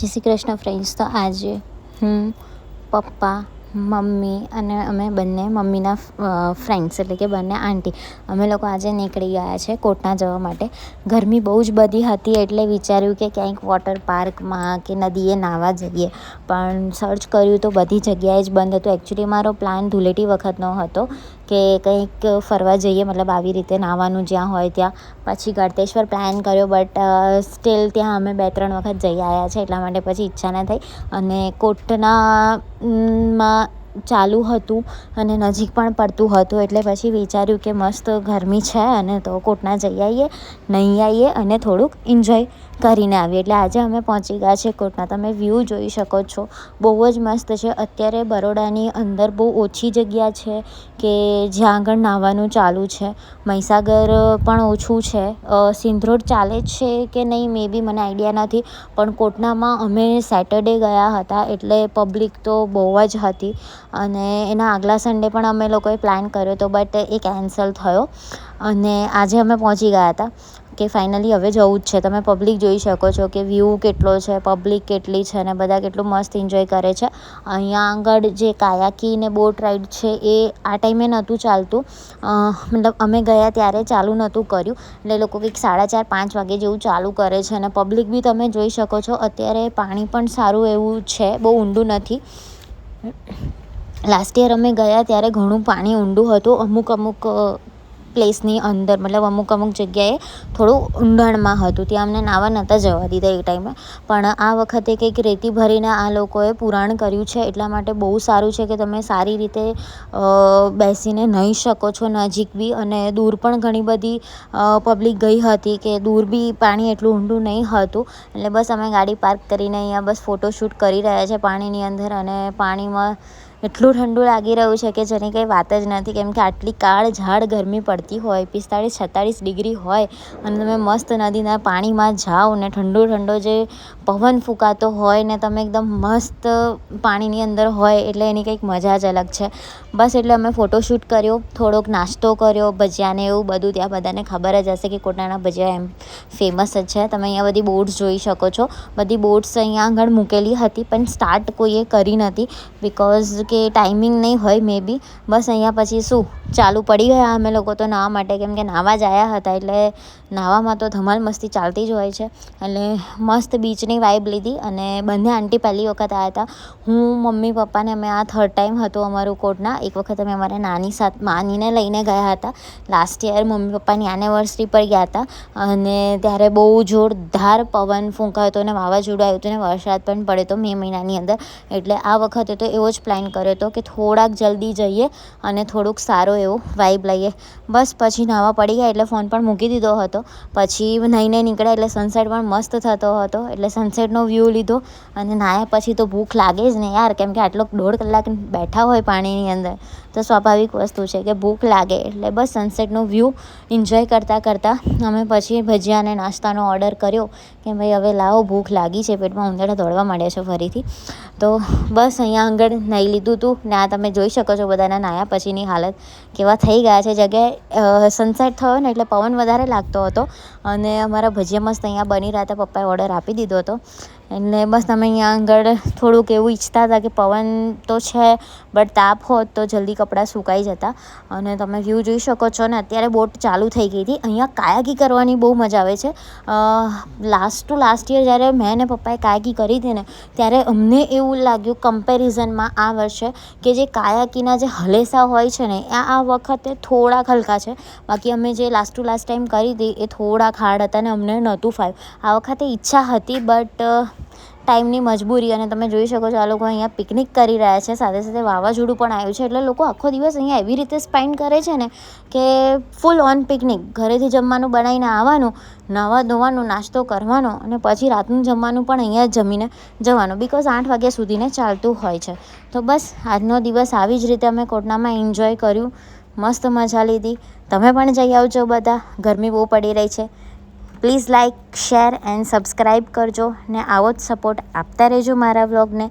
જય શ્રી કૃષ્ણ ફ્રેન્ડ્સ. તો આજે હું, પપ્પા, મમ્મી અને અમે બંને મમ્મીના ફ્રેન્ડ્સ એટલે કે બંને આંટી અમે લોકો આજે નીકળી ગયા છે કોટના જવા માટે. ગરમી બહુ જ બધી હતી એટલે વિચાર્યું કે ક્યાંક વોટર પાર્કમાં કે નદીએ નાહવા જઈએ, પણ સર્ચ કર્યું તો બધી જગ્યાએ જ બંધ હતું. એકચ્યુઅલી મારો પ્લાન ધૂળેટી વખતનો હતો કે કંઈક ફરવા જઈએ, મતલબ આવી રીતે નાહવાનું જ્યાં હોય ત્યાં. પછી ગળતેશ્વર પ્લાન કર્યો, બટ સ્ટીલ ત્યાં અમે 2-3 વખત જઈ આવ્યા છે એટલા માટે પછી ઈચ્છા ના થઈ. અને કોટના માં ચાલુ હતું અને નજીક પણ પડતું હતું એટલે પછી વિચાર્યું કે મસ્ત ગરમી છે અને તો કોટના જઈ આવીએ, નહીં આવીએ અને થોડુંક એન્જોય કરીને આવીએ. એટલે આજે અમે પહોંચી ગયા છે કોટના. તમે વ્યૂ જોઈ શકો છો, બહુ જ મસ્ત છે. અત્યારે બરોડાની અંદર બહુ ઓછી જગ્યા છે કે જ્યાં આગળ નાહવાનું ચાલુ છે. મહીસાગર પણ ઓછું છે, સિંધરોડ ચાલે છે કે નહીં મે બી મને આઈડિયા નથી, પણ કોટનામાં અમે સેટરડે ગયા હતા એટલે પબ્લિક તો બહુ જ હતી. અને એના આગલા સન્ડે પણ અમે લોકોએ પ્લાન કર્યો હતો બટ એ કેન્સલ થયો અને આજે અમે પહોંચી ગયા હતા કે ફાઇનલી હવે જવું જ છે. તમે પબ્લિક જોઈ શકો છો કે વ્યૂ કેટલો છે, પબ્લિક કેટલી છે અને બધા કેટલું મસ્ત એન્જોય કરે છે. અહીંયા આગળ જે કાયાકી ને બોટ રાઈડ છે એ આ ટાઈમે નહોતું ચાલતું, મતલબ અમે ગયા ત્યારે ચાલુ નહોતું કર્યું એટલે લોકો કંઈક 4:30-5 વાગે જેવું ચાલુ કરે છે. અને પબ્લિક બી તમે જોઈ શકો છો, અત્યારે પાણી પણ સારું એવું છે, બહુ ઊંડું નથી. લાસ્ટ યર અમે ગયા ત્યારે ઘણું પાણી ઊંડું હતું અમુક પ્લેસની અંદર, મતલબ અમુક જગ્યાએ થોડું ઊંડાણમાં હતું, ત્યાં અમને નાહવા નહોતા જવા દીધા એ ટાઈમે. પણ આ વખતે કંઈક રેતી ભરીને આ લોકોએ પુરાણ કર્યું છે એટલા માટે બહુ સારું છે કે તમે સારી રીતે બેસીને નાહી શકો છો નજીક બી. અને દૂર પણ ઘણી બધી પબ્લિક ગઈ હતી કે દૂર બી પાણી એટલું ઊંડું નહીં હતું. એટલે બસ અમે ગાડી પાર્ક કરીને અહીંયા બસ ફોટોશૂટ કરી રહ્યા છે પાણીની અંદર. અને પાણીમાં એટલું ઠંડુ લાગી રહ્યું છે કે જેની કંઈ વાત જ નથી, કેમ કે આટલી કાળઝાળ ગરમી પડતી હોય, 45-46 ડિગ્રી હોય અને તમે મસ્ત નદીના પાણીમાં જાઓ ને ઠંડો જે પવન ફૂંકાતો હોય ને તમે એકદમ મસ્ત પાણીની અંદર હોય એટલે એની કંઈક મજા જ અલગ છે. બસ એટલે અમે ફોટોશૂટ કર્યો, થોડોક નાસ્તો કર્યો, ભજીયાને એવું બધું. ત્યાં બધાને ખબર જ હશે કે કોટનાના ભજીયા એમ ફેમસ જ છે. તમે અહીંયા બધી બોટ્સ જોઈ શકો છો, બધી બોટ્સ અહીંયા આગળ મૂકેલી હતી પણ સ્ટાર્ટ કોઈએ કરી નથી બિકોઝ કે ટાઈમિંગ નહીં હોય મે બી. બસ અહીંયા પછી શું ચાલુ પડી ગયા અમે લોકો તો નાહવા માટે, કેમ કે નાહવા જ આવ્યા હતા એટલે નાહવામાં તો ધમાલ મસ્તી ચાલતી જ હોય છે. એટલે મસ્ત બીચની વાઇબ લીધી. અને બંને આંટી પહેલી વખત આવ્યા હતા. હું, મમ્મી, પપ્પાને અમે આ 3rd ટાઈમ હતું અમારું કોટના. એક વખત અમે અમારા નાનીને લઈને ગયા હતા લાસ્ટ યર, મમ્મી પપ્પાની એનિવર્સરી પર ગયા હતા અને ત્યારે બહુ જોરદાર પવન ફૂંકાયો હતો ને વાવાઝોડું આવ્યું હતું ને વરસાદ પણ પડ્યો હતો મે મહિનાની અંદર. એટલે આ વખતે તો એવો જ પ્લાન કર્યો હતો કે થોડાક જલ્દી જઈએ અને થોડુંક સારો એવો વાઇબ લઈએ. બસ પછી નાહવા પડી ગયા એટલે ફોન પણ મૂકી દીધો હતો. પછી નાહીને નીકળ્યા એટલે સનસેટ પણ મસ્ત થતો હતો એટલે સનસેટનો વ્યૂ લીધો. અને નાહ્યા પછી તો ભૂખ લાગે જ ને યાર, કેમ કે આટલો 1.5 કલાક બેઠા હોય પાણીની અંદર તો સ્વાભાવિક વસ્તુ છે કે ભૂખ લાગે. એટલે બસ સનસેટનો વ્યૂ એન્જોય કરતાં અમે પછી ભજીયા અને નાસ્તાનો ઓર્ડર કર્યો કે ભાઈ હવે લાવો ભૂખ લાગી છે, પેટમાં ઉંદરડા દોડવા માંડ્યા છે ફરીથી. તો બસ અહીંયા આગળ નાહી લીધું હતું ને આ તમે જોઈ શકો છો બધાના નાહ્યા પછીની હાલત કેવા થઈ ગયા છે. જગ્યાએ સનસેટ થયો ને એટલે પવન વધારે લાગતો હતો અને અમારા ભજીયા મસ્ત અહીંયા બની રહ્યા હતા. પપ્પાએ ઓર્ડર આપી દીધો હતો એટલે બસ તમે અહીંયા આગળ થોડુંક એવું ઈચ્છતા હતા કે પવન તો છે બટ તાપ હોત તો જલ્દી કપડાં સુકાઈ જતા. અને તમે વ્યૂ જોઈ શકો છો ને અત્યારે બોટ ચાલુ થઈ ગઈ હતી. અહીંયા કાયાકી કરવાની બહુ મજા આવે છે. લાસ્ટ યર જ્યારે મેં ને પપ્પાએ કાયાકી કરી હતી ને ત્યારે અમને એવું લાગ્યું કમ્પેરિઝનમાં આ વર્ષે કે જે કાયાકીના જે હલેસા હોય છે ને આ વખતે થોડાક હલકા છે. બાકી અમે જે લાસ્ટ ટાઈમ કરી હતી એ થોડાક હાર્ડ હતા ને અમને નહોતું ફાવ્યું. આ વખતે ઈચ્છા હતી બટ ટાઈમની મજબૂરી. અને તમે જોઈ શકો છો આ લોકો અહીંયા પિકનિક કરી રહ્યા છે, સાથે વાવાઝોડું પણ આવ્યું છે એટલે લોકો આખો દિવસ અહીંયા એવી રીતે સ્પેન્ડ કરે છે ને કે ફૂલ ઓન પિકનિક. ઘરેથી જમવાનું બનાવીને આવવાનું, નાહવા ધોવાનું, નાસ્તો કરવાનો અને પછી રાતનું જમવાનું પણ અહીંયા જ જમીને જવાનું બિકોઝ 8 વાગ્યા સુધીને ચાલતું હોય છે. તો બસ આજનો દિવસ આવી જ રીતે અમે કોટનામાં એન્જોય કર્યું, મસ્ત મજા લીધી. તમે પણ જઈ આવજો બધા, ગરમી બહુ પડી રહી છે. Please like, share and subscribe કરજો ને આવો જ સપોર્ટ આપતા રહેજો મારા વ્લોગને.